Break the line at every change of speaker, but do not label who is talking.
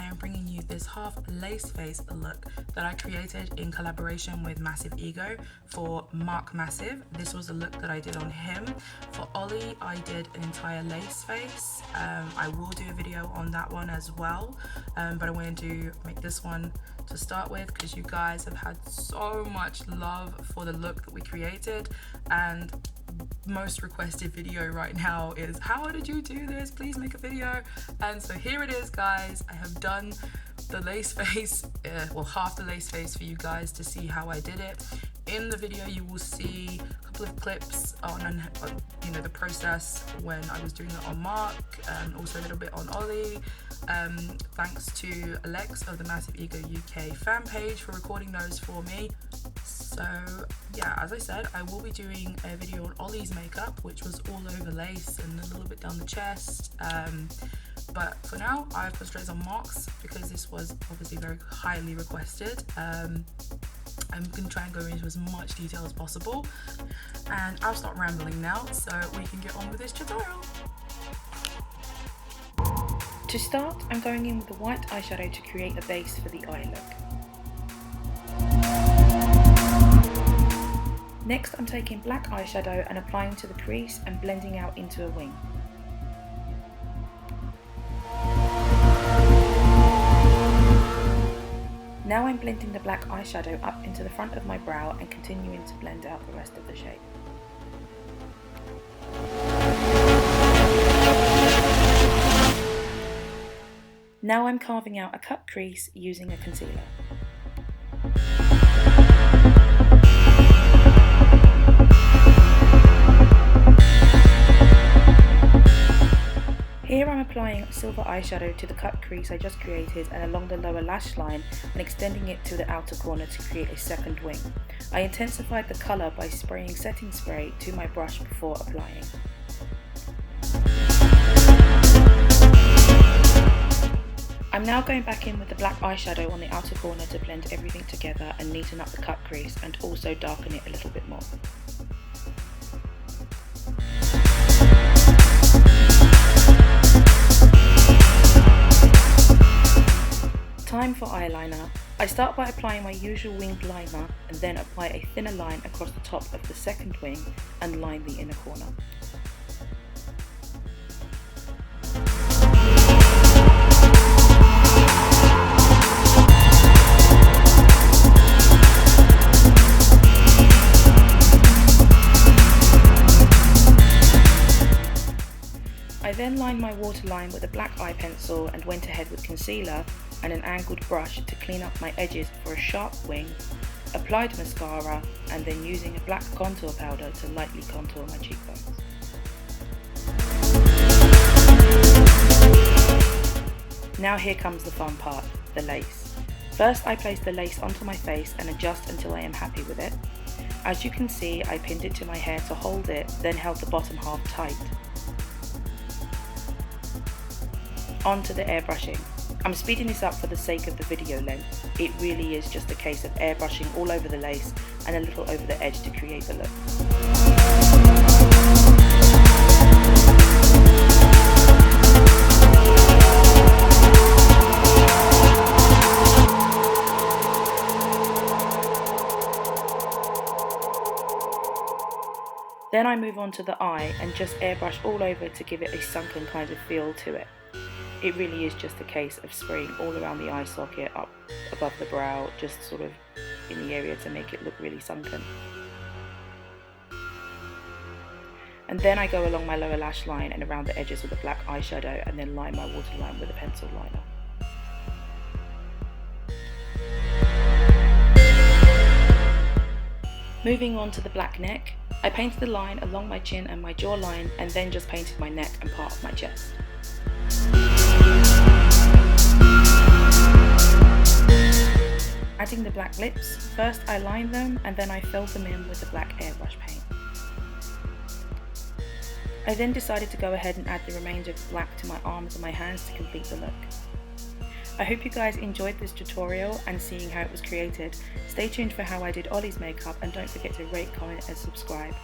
I am bringing you this half lace face look that I created in collaboration with Massive Ego for Marc Massive. This was a look that I did on him. For Olly, I did an entire lace face. I will do a video on that one as well, but I wanted to make this one to start with because you guys have had so much love for the look that we created, and most requested video right now is, how did you do this? Please make a video. And so here it is, guys. I have done the lace face, well, half the lace face for you guys to see how I did it. In the video you will see a couple of clips on you know, the process when I was doing it on Marc, and also a little bit on Olly. Thanks to Alex of the Massive Ego UK fan page for recording those for me. So yeah, as I said, I will be doing a video on Olly's makeup, which was all over lace and a little bit down the chest. But for now, I've put straight on Marc's because this was obviously very highly requested. I'm going to try and go into as much detail as possible, and I'll stop rambling now so we can get on with this tutorial.
To start, I'm going in with the white eyeshadow to create a base for the eye look. Next, I'm taking black eyeshadow and applying to the crease and blending out into a wing. Now I'm blending the black eyeshadow up into the front of my brow and continuing to blend out the rest of the shape. Now I'm carving out a cut crease using a concealer. Here I'm applying silver eyeshadow to the cut crease I just created and along the lower lash line, and extending it to the outer corner to create a second wing. I intensified the colour by spraying setting spray to my brush before applying. I'm now going back in with the black eyeshadow on the outer corner to blend everything together and neaten up the cut crease and also darken it a little bit more. Time for eyeliner. I start by applying my usual winged liner and then apply a thinner line across the top of the second wing and line the inner corner. I then lined my waterline with a black eye pencil and went ahead with concealer and an angled brush to clean up my edges for a sharp wing, applied mascara, and then using a black contour powder to lightly contour my cheekbones. Now here comes the fun part, the lace. First I place the lace onto my face and adjust until I am happy with it. As you can see, I pinned it to my hair to hold it, then held the bottom half tight. On to the airbrushing. I'm speeding this up for the sake of the video length. It really is just a case of airbrushing all over the lace and a little over the edge to create the look. Then I move on to the eye and just airbrush all over to give it a sunken kind of feel to it. It really is just a case of spraying all around the eye socket, up above the brow, just sort of in the area to make it look really sunken. And then I go along my lower lash line and around the edges with a black eyeshadow and then line my waterline with a pencil liner. Moving on to the black neck, I painted the line along my chin and my jawline and then just painted my neck and part of my chest. Adding the black lips, first I lined them and then I filled them in with the black airbrush paint. I then decided to go ahead and add the remainder of black to my arms and my hands to complete the look. I hope you guys enjoyed this tutorial and seeing how it was created. Stay tuned for how I did Olly's makeup and don't forget to rate, comment and subscribe.